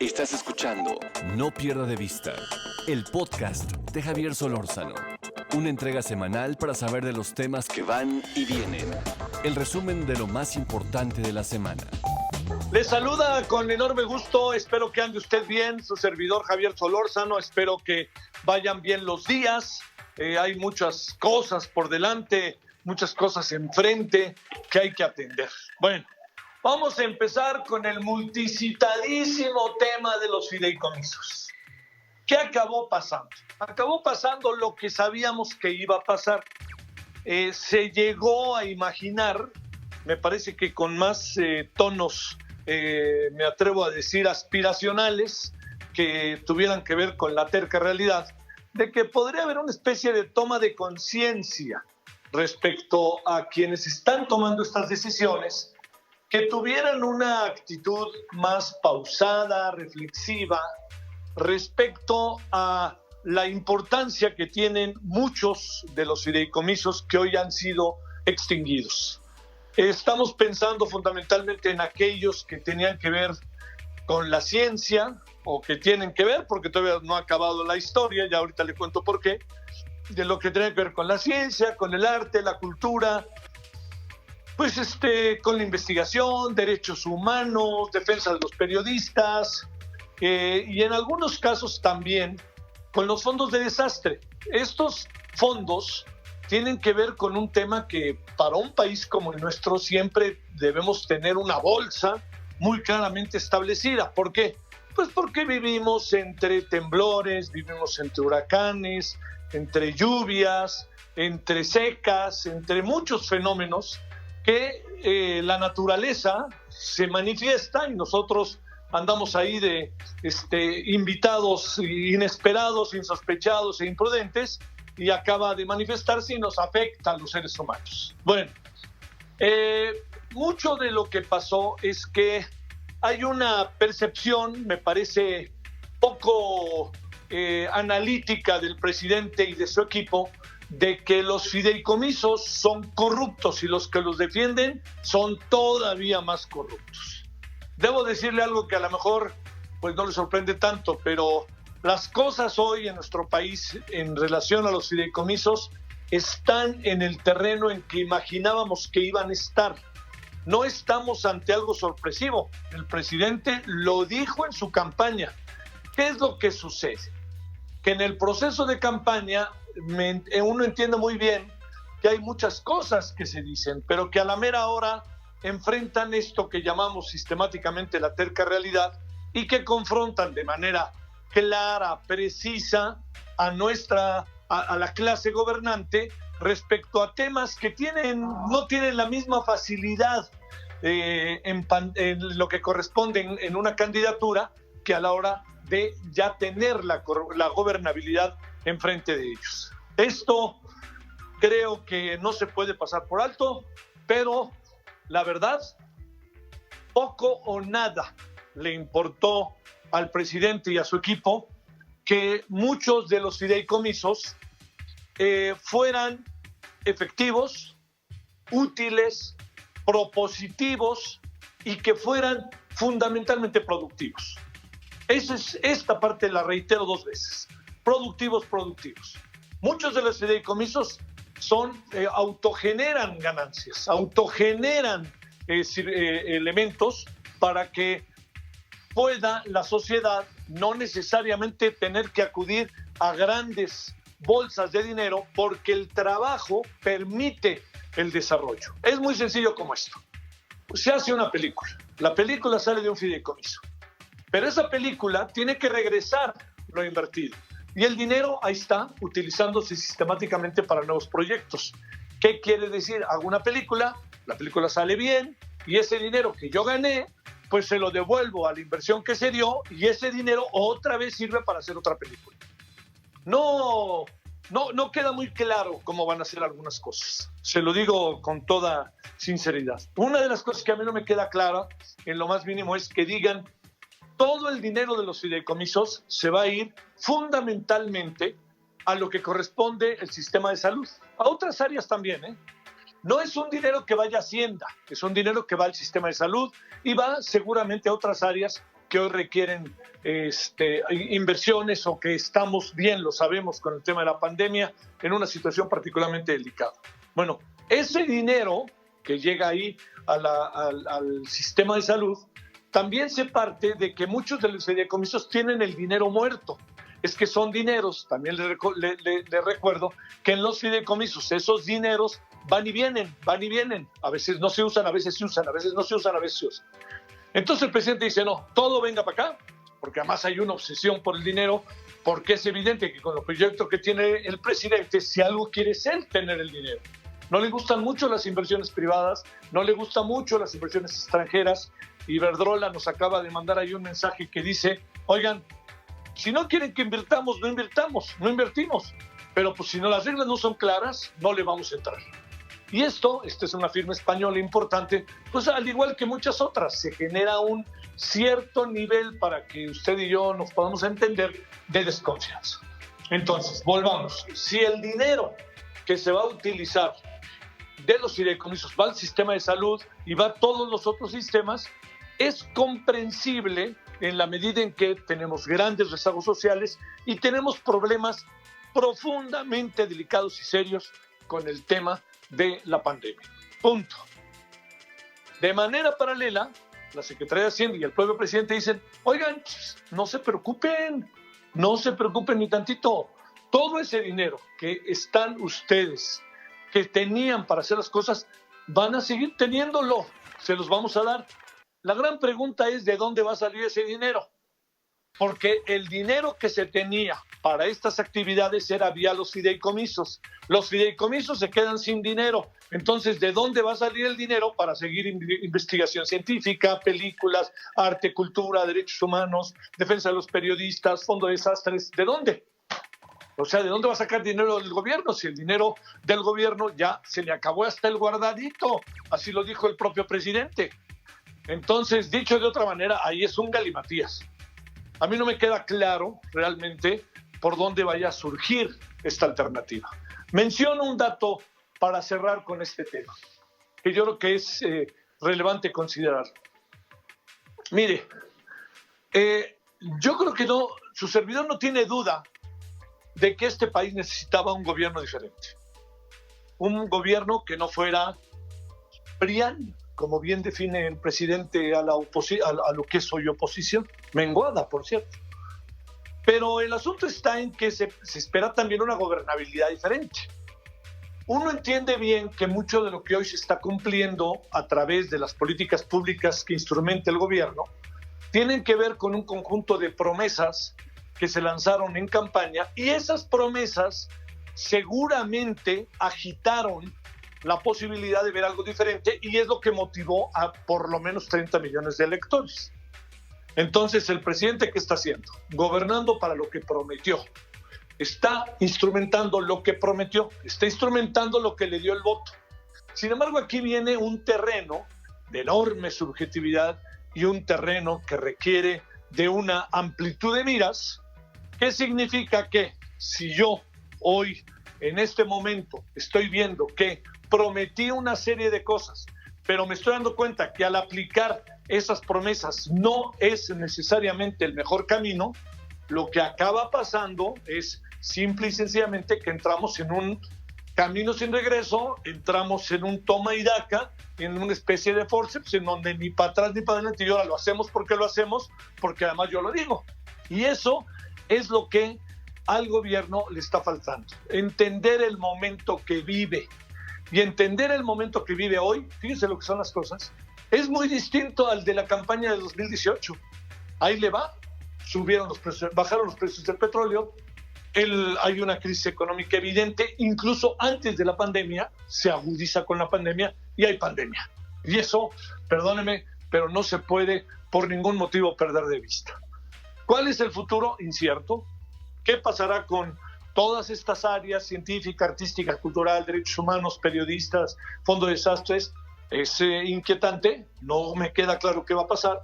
Estás escuchando No Pierda de Vista, el podcast de Javier Solórzano. Una entrega semanal para saber de los temas que van y vienen. El resumen de lo más importante de la semana. Les saluda con enorme gusto, espero que ande usted bien, su servidor Javier Solórzano, espero que vayan bien los días. Hay muchas cosas por delante, muchas cosas enfrente que hay que atender. Bueno, vamos a empezar con el multicitadísimo tema de los fideicomisos. ¿Qué acabó pasando? Acabó pasando lo que sabíamos que iba a pasar. Se llegó a imaginar, me parece que con más tonos, me atrevo a decir aspiracionales, que tuvieran que ver con la terca realidad, de que podría haber una especie de toma de conciencia respecto a quienes están tomando estas decisiones, que tuvieran una actitud más pausada, reflexiva, respecto a la importancia que tienen muchos de los fideicomisos que hoy han sido extinguidos. Estamos pensando fundamentalmente en aquellos que tenían que ver con la ciencia, o que tienen que ver, porque todavía no ha acabado la historia, ya ahorita le cuento por qué, de lo que tiene que ver con la ciencia, con el arte, la cultura, pues con la investigación, derechos humanos, defensa de los periodistas, y en algunos casos también con los fondos de desastre. Estos fondos tienen que ver con un tema que para un país como el nuestro siempre debemos tener una bolsa muy claramente establecida. ¿Por qué? Pues porque vivimos entre temblores, vivimos entre huracanes, entre lluvias, entre secas, entre muchos fenómenos que la naturaleza se manifiesta y nosotros andamos ahí de invitados inesperados, insospechados e imprudentes, y acaba de manifestarse y nos afecta a los seres humanos. Bueno, mucho de lo que pasó es que hay una percepción, me parece, poco analítica del presidente y de su equipo, de que los fideicomisos son corruptos y los que los defienden son todavía más corruptos. Debo decirle algo que a lo mejor pues no le sorprende tanto, pero las cosas hoy en nuestro país en relación a los fideicomisos están en el terreno en que imaginábamos que iban a estar. No estamos ante algo sorpresivo. El presidente lo dijo en su campaña. ¿Qué es lo que sucede? Que en el proceso de campaña uno entiende muy bien que hay muchas cosas que se dicen, pero que a la mera hora enfrentan esto que llamamos sistemáticamente la terca realidad y que confrontan de manera clara, precisa a la clase gobernante respecto a temas que no tienen la misma facilidad en lo que corresponde en una candidatura que a la hora de ya tener la gobernabilidad enfrente de ellos. Esto creo que no se puede pasar por alto, pero la verdad, poco o nada le importó al presidente y a su equipo que muchos de los fideicomisos fueran efectivos, útiles, propositivos y que fueran fundamentalmente productivos. Esta parte la reitero 2 veces. Productivos. Muchos de los fideicomisos autogeneran ganancias, autogeneran elementos para que pueda la sociedad no necesariamente tener que acudir a grandes bolsas de dinero, porque el trabajo permite el desarrollo. Es muy sencillo como esto. Se hace una película, la película sale de un fideicomiso, pero esa película tiene que regresar lo invertido. Y el dinero ahí está, utilizándose sistemáticamente para nuevos proyectos. ¿Qué quiere decir? Hago una película, la película sale bien, y ese dinero que yo gané, pues se lo devuelvo a la inversión que se dio, y ese dinero otra vez sirve para hacer otra película. No queda muy claro cómo van a ser algunas cosas. Se lo digo con toda sinceridad. Una de las cosas que a mí no me queda clara, en lo más mínimo, es que digan todo el dinero de los fideicomisos se va a ir fundamentalmente a lo que corresponde el sistema de salud. A otras áreas también, No es un dinero que vaya a Hacienda, es un dinero que va al sistema de salud y va seguramente a otras áreas que hoy requieren inversiones o que estamos bien, lo sabemos, con el tema de la pandemia, en una situación particularmente delicada. Bueno, ese dinero que llega ahí al sistema de salud también se parte de que muchos de los fideicomisos tienen el dinero muerto. Es que son dineros, también le recuerdo que en los fideicomisos esos dineros van y vienen. A veces no se usan, a veces se usan, a veces no se usan, a veces se usan. Entonces el presidente dice, no, todo venga para acá, porque además hay una obsesión por el dinero, porque es evidente que con los proyectos que tiene el presidente, si algo quiere es él tener el dinero. No le gustan mucho las inversiones privadas, no le gustan mucho las inversiones extranjeras. Iberdrola nos acaba de mandar ahí un mensaje que dice, oigan, si no quieren que invirtamos, no invertimos. Pero pues si no, las reglas no son claras, no le vamos a entrar. Y esta es una firma española importante, pues al igual que muchas otras, se genera un cierto nivel para que usted y yo nos podamos entender de desconfianza. Entonces, volvamos. Si el dinero que se va a utilizar de los fideicomisos va al sistema de salud y va a todos los otros sistemas, es comprensible en la medida en que tenemos grandes rezagos sociales y tenemos problemas profundamente delicados y serios con el tema de la pandemia. Punto. De manera paralela, la Secretaría de Hacienda y el propio presidente dicen, oigan, no se preocupen ni tantito. Todo ese dinero que están ustedes, que tenían para hacer las cosas, van a seguir teniéndolo. Se los vamos a dar. La gran pregunta es, ¿de dónde va a salir ese dinero? Porque el dinero que se tenía para estas actividades era vía los fideicomisos. Los fideicomisos se quedan sin dinero. Entonces, ¿de dónde va a salir el dinero para seguir investigación científica, películas, arte, cultura, derechos humanos, defensa de los periodistas, fondo de desastres? ¿De dónde? O sea, ¿de dónde va a sacar dinero del gobierno? Si el dinero del gobierno ya se le acabó hasta el guardadito. Así lo dijo el propio presidente. Entonces, dicho de otra manera, ahí es un galimatías. A mí no me queda claro realmente por dónde vaya a surgir esta alternativa. Menciono un dato para cerrar con este tema, que yo creo que es relevante considerar. Mire, yo creo que su servidor no tiene duda de que este país necesitaba un gobierno diferente. Un gobierno que no fuera PRIAN, como bien define el presidente a lo que soy oposición, menguada, por cierto. Pero el asunto está en que se espera también una gobernabilidad diferente. Uno entiende bien que mucho de lo que hoy se está cumpliendo a través de las políticas públicas que instrumenta el gobierno tienen que ver con un conjunto de promesas que se lanzaron en campaña, y esas promesas seguramente agitaron la posibilidad de ver algo diferente, y es lo que motivó a por lo menos 30 millones de electores. Entonces, el presidente, ¿qué está haciendo? Gobernando para lo que prometió. Está instrumentando lo que prometió, está instrumentando lo que le dio el voto. Sin embargo, aquí viene un terreno de enorme subjetividad y un terreno que requiere de una amplitud de miras. ¿Qué significa? Que si yo hoy, en este momento, estoy viendo que prometí una serie de cosas, pero me estoy dando cuenta que al aplicar esas promesas no es necesariamente el mejor camino, lo que acaba pasando es simple y sencillamente que entramos en un camino sin regreso, entramos en un toma y daca, en una especie de forceps en donde ni para atrás ni para adelante, y ahora lo hacemos, porque además yo lo digo. Y eso es lo que al gobierno le está faltando, entender el momento que vive. Y entender el momento que vive hoy, fíjense lo que son las cosas, es muy distinto al de la campaña de 2018. Ahí le va, bajaron los precios del petróleo, hay una crisis económica evidente, incluso antes de la pandemia, se agudiza con la pandemia y hay pandemia. Y eso, perdóneme, pero no se puede por ningún motivo perder de vista. ¿Cuál es el futuro? Incierto. ¿Qué pasará con todas estas áreas, científica, artística, cultural, derechos humanos, periodistas, fondo de desastres? Es inquietante, no me queda claro qué va a pasar.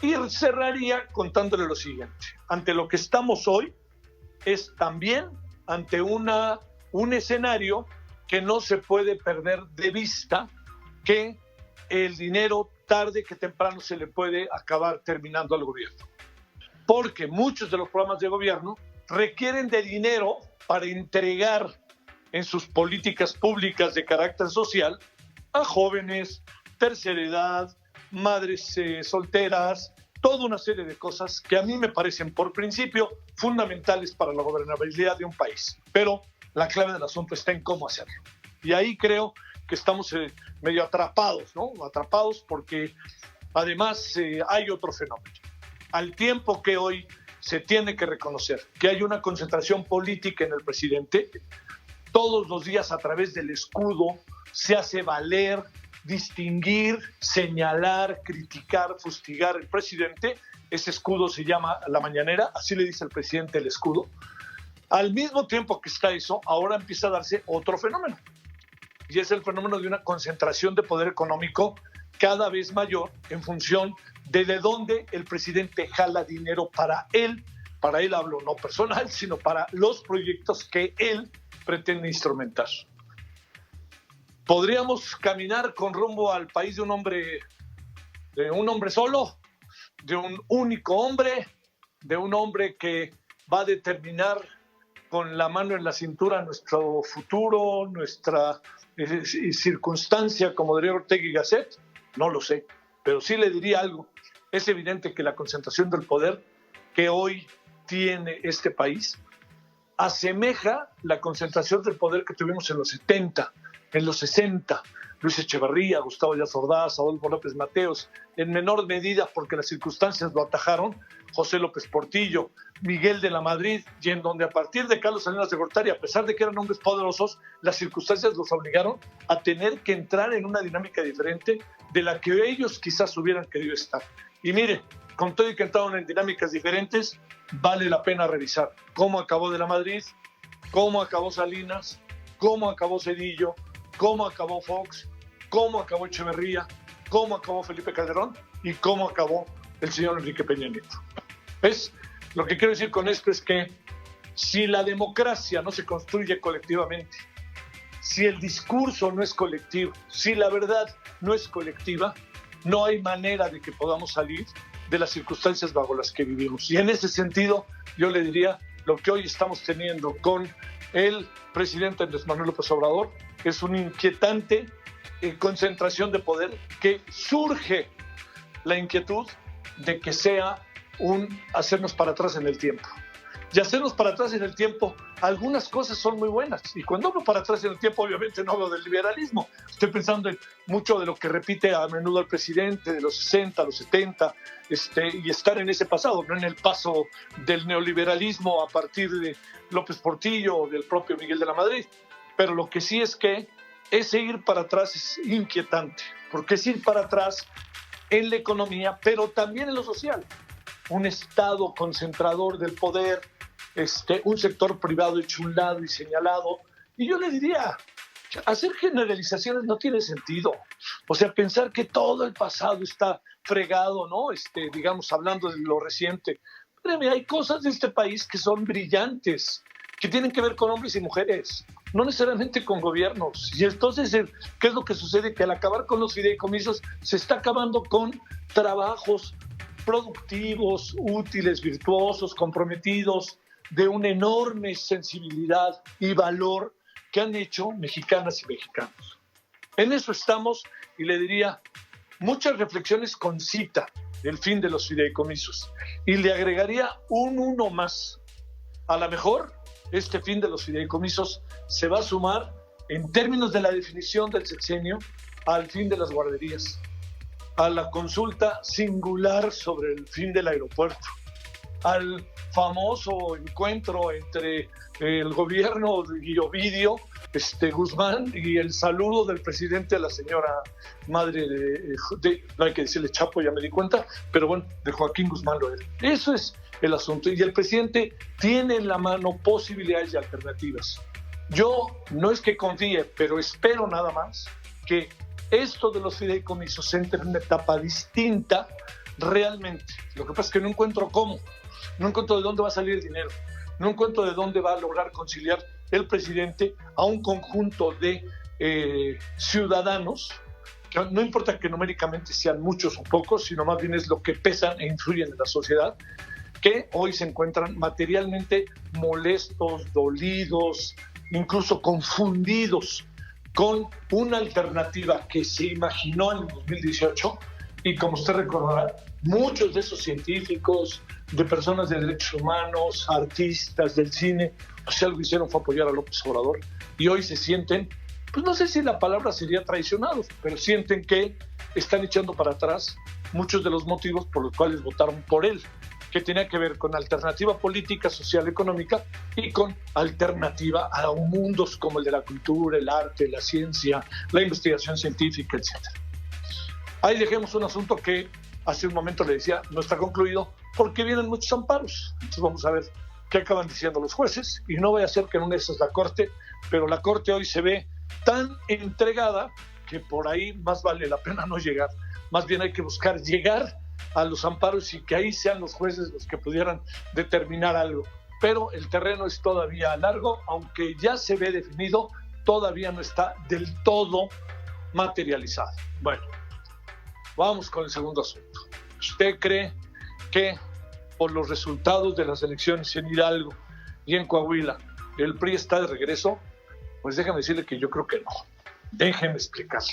Y cerraría contándole lo siguiente. Ante lo que estamos hoy, es también ante un escenario que no se puede perder de vista, que el dinero tarde que temprano se le puede acabar terminando al gobierno. Porque muchos de los programas de gobierno requieren de dinero para entregar en sus políticas públicas de carácter social a jóvenes, tercera edad, madres solteras, toda una serie de cosas que a mí me parecen por principio fundamentales para la gobernabilidad de un país. Pero la clave del asunto está en cómo hacerlo. Y ahí creo que estamos medio atrapados, ¿no? Atrapados porque además hay otro fenómeno. Al tiempo que hoy se tiene que reconocer que hay una concentración política en el presidente, todos los días a través del escudo se hace valer, distinguir, señalar, criticar, fustigar al presidente. Ese escudo se llama la mañanera, así le dice el presidente el escudo. Al mismo tiempo que está eso, ahora empieza a darse otro fenómeno, y es el fenómeno de una concentración de poder económico cada vez mayor en función de dónde el presidente jala dinero para él hablo no personal, sino para los proyectos que él pretende instrumentar. ¿Podríamos caminar con rumbo al país de un hombre solo, de un único hombre, de un hombre que va a determinar con la mano en la cintura nuestro futuro, nuestra circunstancia, como diría Ortega y Gasset? No lo sé, pero sí le diría algo. Es evidente que la concentración del poder que hoy tiene este país asemeja la concentración del poder que tuvimos en los 70, en los 60, Luis Echeverría, Gustavo Díaz Ordaz, Adolfo López Mateos, en menor medida porque las circunstancias lo atajaron, José López Portillo, Miguel de la Madrid, y en donde a partir de Carlos Salinas de Gortari, a pesar de que eran hombres poderosos, las circunstancias los obligaron a tener que entrar en una dinámica diferente de la que ellos quizás hubieran querido estar. Y mire, con todo y que entraron en dinámicas diferentes, vale la pena revisar cómo acabó de la Madrid, cómo acabó Salinas, cómo acabó Zedillo, cómo acabó Fox, cómo acabó Echeverría, cómo acabó Felipe Calderón y cómo acabó el señor Enrique Peña Nieto. ¿Ves? Lo que quiero decir con esto es que si la democracia no se construye colectivamente, si el discurso no es colectivo, si la verdad no es colectiva, no hay manera de que podamos salir de las circunstancias bajo las que vivimos. Y en ese sentido, yo le diría, lo que hoy estamos teniendo con el presidente Andrés Manuel López Obrador es una inquietante concentración de poder que surge la inquietud de que sea un hacernos para atrás en el tiempo. Y hacernos para atrás en el tiempo, algunas cosas son muy buenas. Y cuando hablo para atrás en el tiempo, obviamente no hablo del liberalismo. Estoy pensando en mucho de lo que repite a menudo el presidente de los 60, los 70, y estar en ese pasado, no en el paso del neoliberalismo a partir de López Portillo o del propio Miguel de la Madrid. Pero lo que sí es que ese ir para atrás es inquietante, porque es ir para atrás en la economía, pero también en lo social. Un Estado concentrador del poder, un sector privado hecho un lado y señalado. Y yo le diría, hacer generalizaciones no tiene sentido. O sea, pensar que todo el pasado está fregado, ¿no? Digamos, hablando de lo reciente. Pero hay cosas de este país que son brillantes, que tienen que ver con hombres y mujeres, no necesariamente con gobiernos. Y entonces, ¿qué es lo que sucede? Que al acabar con los fideicomisos, se está acabando con trabajos productivos, útiles, virtuosos, comprometidos, de una enorme sensibilidad y valor que han hecho mexicanas y mexicanos. En eso estamos, y le diría, muchas reflexiones con cita del fin de los fideicomisos, y le agregaría uno más. A lo mejor este fin de los fideicomisos se va a sumar, en términos de la definición del sexenio, al fin de las guarderías, a la consulta singular sobre el fin del aeropuerto, al famoso encuentro entre el gobierno de Ovidio Guzmán y el saludo del presidente a la señora madre no hay que decirle Chapo, ya me di cuenta, pero bueno, de Joaquín Guzmán Loera. Eso es el asunto, y el presidente tiene en la mano posibilidades y alternativas. Yo no es que confíe, pero espero nada más que esto de los fideicomisos entre en una etapa distinta realmente. Lo que pasa es que no encuentro cómo, no encuentro de dónde va a salir el dinero, no encuentro de dónde va a lograr conciliar el presidente a un conjunto de ciudadanos no importa que numéricamente sean muchos o pocos, sino más bien es lo que pesan e influyen en la sociedad, que hoy se encuentran materialmente molestos, dolidos, incluso confundidos con una alternativa que se imaginó en el 2018 y, como usted recordará, muchos de esos científicos, de personas de derechos humanos, artistas del cine, pues algo que hicieron fue apoyar a López Obrador y hoy se sienten, pues no sé si la palabra sería traicionados, pero sienten que están echando para atrás muchos de los motivos por los cuales votaron por él, que tenía que ver con alternativa política, social, económica y con alternativa a mundos como el de la cultura, el arte, la ciencia, la investigación científica, etc. Ahí dejemos un asunto que hace un momento le decía, no está concluido porque vienen muchos amparos. Entonces vamos a ver qué acaban diciendo los jueces y no vaya a ser que en una de esas la Corte, pero la Corte hoy se ve tan entregada que por ahí más vale la pena no llegar. Más bien hay que buscar llegar a los amparos y que ahí sean los jueces los que pudieran determinar algo. Pero el terreno es todavía largo, aunque ya se ve definido, todavía no está del todo materializado. Bueno, vamos con el segundo asunto. ¿Usted cree que por los resultados de las elecciones en Hidalgo y en Coahuila el PRI está de regreso? Pues déjame decirle que yo creo que no. Déjeme explicarle.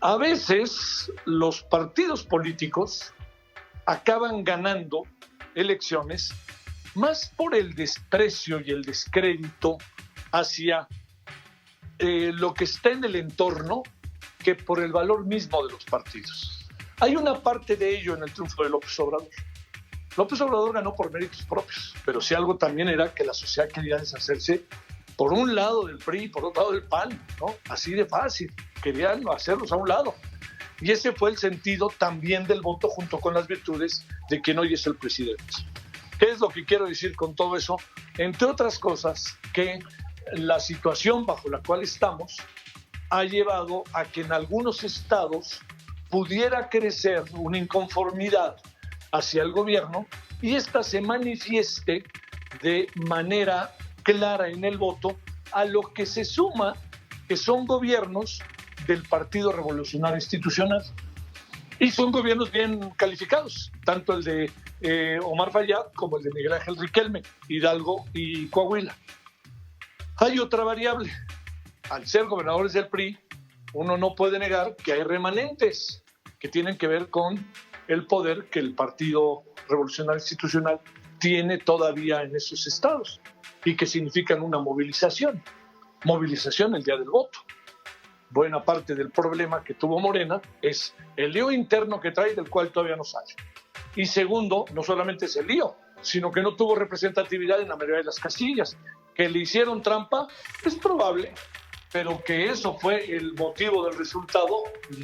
A veces los partidos políticos acaban ganando elecciones más por el desprecio y el descrédito hacia lo que está en el entorno que por el valor mismo de los partidos. Hay una parte de ello en el triunfo de López Obrador. López Obrador ganó por méritos propios, pero si algo también era que la sociedad quería deshacerse por un lado del PRI, por otro lado del PAN, ¿no? Así de fácil, querían hacerlos a un lado. Y ese fue el sentido también del voto junto con las virtudes de quien hoy es el presidente. ¿Qué es lo que quiero decir con todo eso? Entre otras cosas, que la situación bajo la cual estamos ha llevado a que en algunos estados pudiera crecer una inconformidad hacia el gobierno y esta se manifieste de manera clara en el voto, a lo que se suma que son gobiernos del Partido Revolucionario Institucional y son gobiernos bien calificados, tanto el de Omar Fayad como el de Miguel Ángel Riquelme, Hidalgo y Coahuila. Hay otra variable. Al ser gobernadores del PRI, uno no puede negar que hay remanentes que tienen que ver con el poder que el Partido Revolucionario Institucional tiene todavía en esos estados y que significan una movilización el día del voto. Buena parte del problema que tuvo Morena es el lío interno que trae, del cual todavía no sale. Y segundo, no solamente es el lío, sino que no tuvo representatividad en la mayoría de las casillas. Que le hicieron trampa es probable, pero que eso fue el motivo del resultado,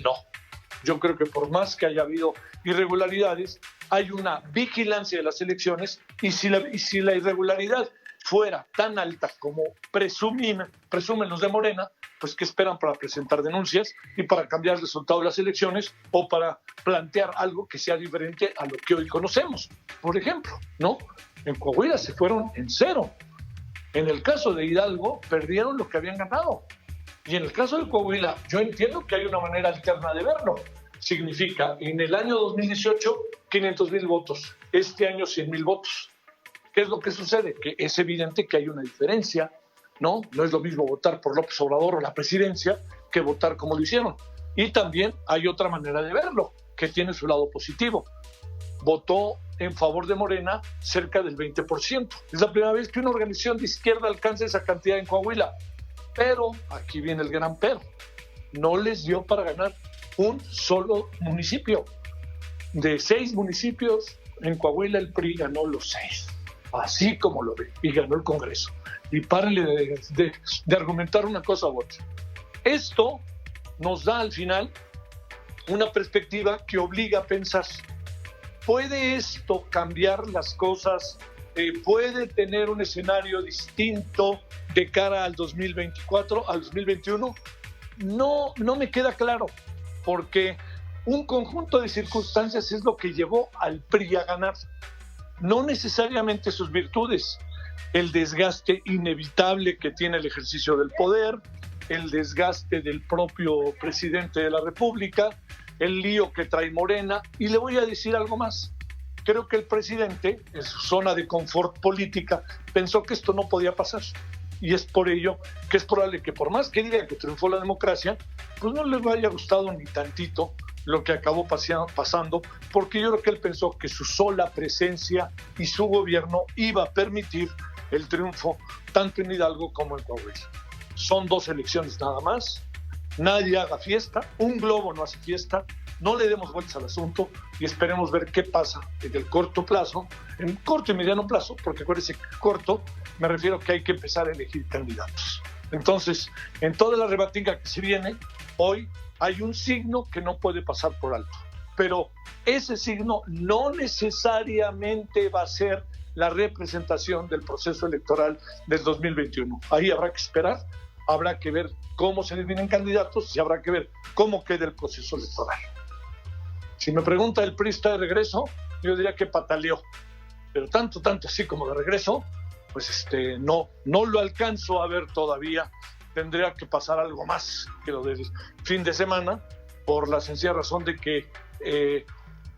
no. Yo creo que por más que haya habido irregularidades, hay una vigilancia de las elecciones y si la irregularidad fuera tan alta como presumen los de Morena, pues ¿qué esperan para presentar denuncias y para cambiar el resultado de las elecciones o para plantear algo que sea diferente a lo que hoy conocemos? Por ejemplo, ¿no? En Coahuila se fueron en cero. En el caso de Hidalgo, perdieron lo que habían ganado. Y en el caso de Coahuila, yo entiendo que hay una manera alterna de verlo. Significa, en el año 2018, 500,000 votos. Este año, 100,000 votos. ¿Qué es lo que sucede? Que es evidente que hay una diferencia, ¿no? No es lo mismo votar por López Obrador o la presidencia que votar como lo hicieron. Y también hay otra manera de verlo, que tiene su lado positivo. Votó en favor de Morena cerca del 20%. Es la primera vez que una organización de izquierda alcanza esa cantidad en Coahuila. Pero, aquí viene el gran pero, no les dio para ganar un solo municipio. De 6 municipios, en Coahuila el PRI ganó los 6. Así como lo ve, y ganó el Congreso. Y párenle de argumentar una cosa u otra. Esto nos da al final una perspectiva que obliga a pensar, ¿puede esto cambiar las cosas? ¿Puede tener un escenario distinto de cara al 2024, al 2021? No me queda claro, porque un conjunto de circunstancias es lo que llevó al PRI a ganar. No necesariamente sus virtudes, el desgaste inevitable que tiene el ejercicio del poder, el desgaste del propio presidente de la República, el lío que trae Morena, y le voy a decir algo más. Creo que el presidente, en su zona de confort política, pensó que esto no podía pasar. Y es por ello que es probable que, por más que diga que triunfó la democracia, pues no le haya gustado ni tantito lo que acabó pasando, porque yo creo que él pensó que su sola presencia y su gobierno iba a permitir el triunfo tanto en Hidalgo como en Coahuila. Son 2 elecciones nada más, nadie haga fiesta, un globo no hace fiesta, no le demos vueltas al asunto y esperemos ver qué pasa en el corto plazo, en el corto y mediano plazo, porque acuérdense que corto me refiero que hay que empezar a elegir candidatos. Entonces, en toda la rebatinga que se viene, hoy hay un signo que no puede pasar por alto, pero ese signo no necesariamente va a ser la representación del proceso electoral del 2021. Ahí habrá que esperar, habrá que ver cómo se definen candidatos y habrá que ver cómo queda el proceso electoral. Si me pregunta el PRI está de regreso, yo diría que pataleó, pero tanto así como de regreso, pues no lo alcanzo a ver todavía. Tendría que pasar algo más que lo del fin de semana, por la sencilla razón de que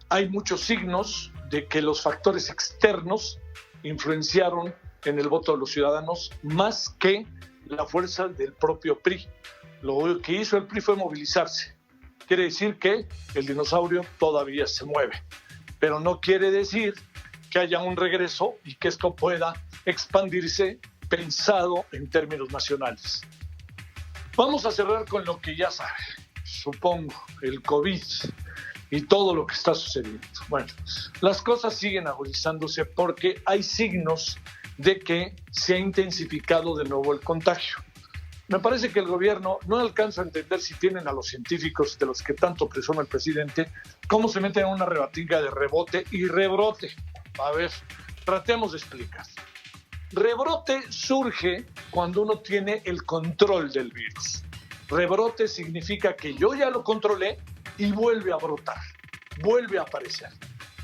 hay muchos signos de que los factores externos influenciaron en el voto de los ciudadanos más que la fuerza del propio PRI. Lo que hizo el PRI fue movilizarse. Quiere decir que el dinosaurio todavía se mueve, pero no quiere decir que haya un regreso y que esto pueda expandirse pensado en términos nacionales. Vamos a cerrar con lo que ya sabe, supongo, el COVID y todo lo que está sucediendo. Bueno, las cosas siguen agudizándose porque hay signos de que se ha intensificado de nuevo el contagio. Me parece que el gobierno no alcanza a entender, si tienen a los científicos de los que tanto presume el presidente, cómo se meten en una rebatinga de rebote y rebrote. A ver, tratemos de explicar. Rebrote surge cuando uno tiene el control del virus. Rebrote significa que yo ya lo controlé y vuelve a brotar, vuelve a aparecer.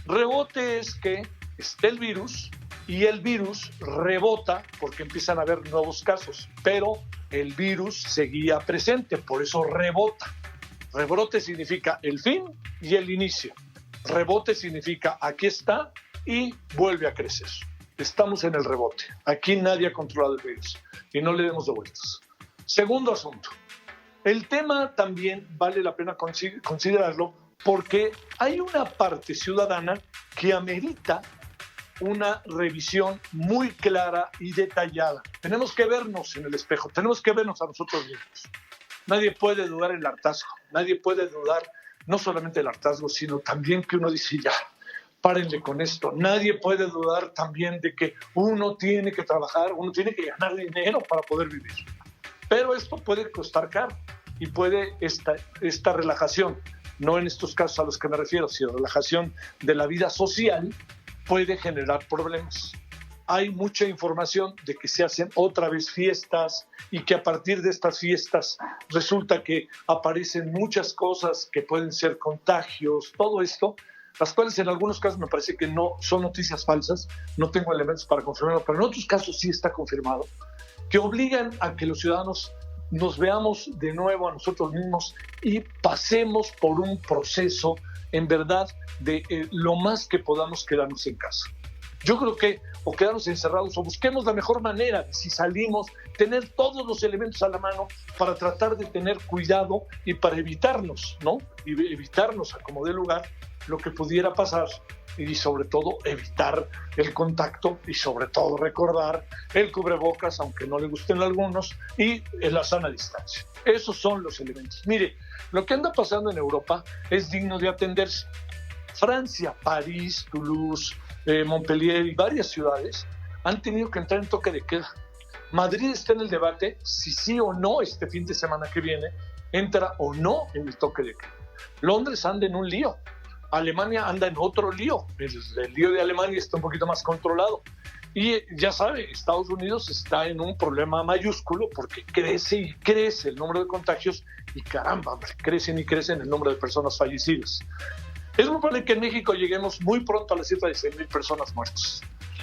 Rebote es que esté el virus y el virus rebota porque empiezan a haber nuevos casos, pero el virus seguía presente, por eso rebota. Rebrote significa el fin y el inicio. Rebote significa aquí está y vuelve a crecer. Estamos en el rebote. Aquí nadie ha controlado el virus y no le demos de vueltas. Segundo asunto. El tema también vale la pena considerarlo porque hay una parte ciudadana que amerita una revisión muy clara y detallada. Tenemos que vernos en el espejo, tenemos que vernos a nosotros mismos. Nadie puede dudar el hartazgo, nadie puede dudar no solamente el hartazgo, sino también que uno dice ya, párenle con esto. Nadie puede dudar también de que uno tiene que trabajar, uno tiene que ganar dinero para poder vivir. Pero esto puede costar caro y puede esta relajación, no en estos casos a los que me refiero, sino relajación de la vida social, puede generar problemas. Hay mucha información de que se hacen otra vez fiestas y que a partir de estas fiestas resulta que aparecen muchas cosas que pueden ser contagios, todo esto, las cuales en algunos casos me parece que no son noticias falsas, no tengo elementos para confirmarlo, pero en otros casos sí está confirmado, que obligan a que los ciudadanos nos veamos de nuevo a nosotros mismos y pasemos por un proceso en verdad de lo más que podamos quedarnos en casa. Yo creo que o quedarnos encerrados o busquemos la mejor manera, si salimos, tener todos los elementos a la mano para tratar de tener cuidado y para evitarnos, ¿no? Y evitarnos a como dé lugar lo que pudiera pasar y sobre todo evitar el contacto y sobre todo recordar el cubrebocas, aunque no le gusten a algunos, y la sana distancia. Esos son los elementos. Mire, lo que anda pasando en Europa es digno de atenderse. Francia, París, Toulouse, Montpellier y varias ciudades han tenido que entrar en toque de queda. Madrid está en el debate si sí o no este fin de semana que viene entra o no en el toque de queda. Londres anda en un lío. Alemania anda en otro lío. El lío de Alemania está un poquito más controlado. Y ya sabe, Estados Unidos está en un problema mayúsculo porque crece y crece el número de contagios y caramba, crecen y crecen el número de personas fallecidas. Es muy probable que en México lleguemos muy pronto a la cifra de 100,000 personas muertas.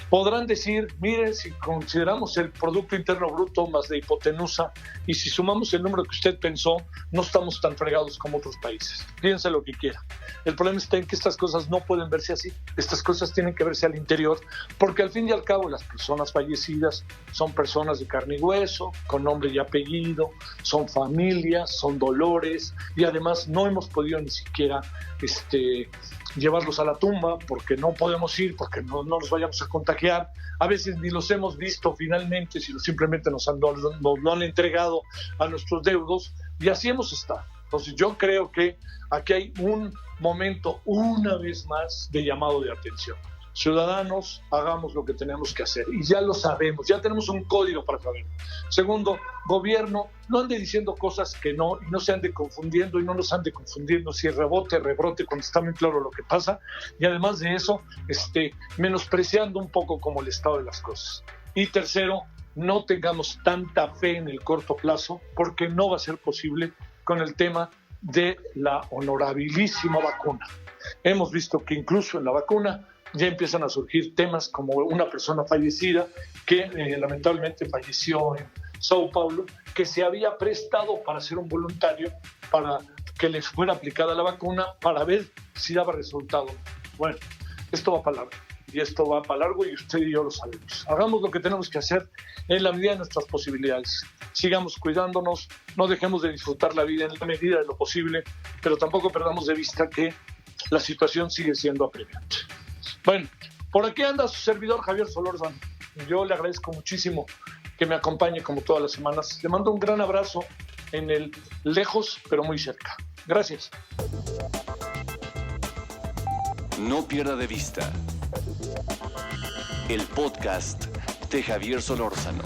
Podrán decir, mire, si consideramos el Producto Interno Bruto más la hipotenusa y si sumamos el número que usted pensó, no estamos tan fregados como otros países. Piense lo que quiera. El problema está en que estas cosas no pueden verse así. Estas cosas tienen que verse al interior, porque al fin y al cabo las personas fallecidas son personas de carne y hueso, con nombre y apellido, son familias, son dolores, y además no hemos podido ni siquiera llevarlos a la tumba porque no podemos ir, porque no nos vayamos a contagiar. A veces ni los hemos visto finalmente, sino simplemente nos lo han entregado a nuestros deudos, y así hemos estado. Entonces yo creo que aquí hay un momento, una vez más, de llamado de atención. Ciudadanos, hagamos lo que tenemos que hacer, y ya lo sabemos, ya tenemos un código para saberlo. Segundo, gobierno, no ande diciendo cosas que no, y no se ande confundiendo, y no nos ande confundiendo si rebrote, cuando está muy claro lo que pasa, y además de eso, menospreciando un poco como el estado de las cosas. Y tercero, no tengamos tanta fe en el corto plazo, porque no va a ser posible con el tema de la honorabilísima vacuna. Hemos visto que incluso en la vacuna ya empiezan a surgir temas como una persona fallecida que lamentablemente falleció en Sao Paulo, que se había prestado para ser un voluntario para que les fuera aplicada la vacuna para ver si daba resultado. Bueno, esto va para largo, y esto va para largo, y usted y yo lo sabemos. Hagamos lo que tenemos que hacer en la medida de nuestras posibilidades. Sigamos cuidándonos, no dejemos de disfrutar la vida en la medida de lo posible, pero tampoco perdamos de vista que la situación sigue siendo apremiante. Bueno, por aquí anda su servidor Javier Solórzano. Yo le agradezco muchísimo que me acompañe como todas las semanas. Le mando un gran abrazo en el lejos, pero muy cerca. Gracias. No pierda de vista el podcast de Javier Solórzano.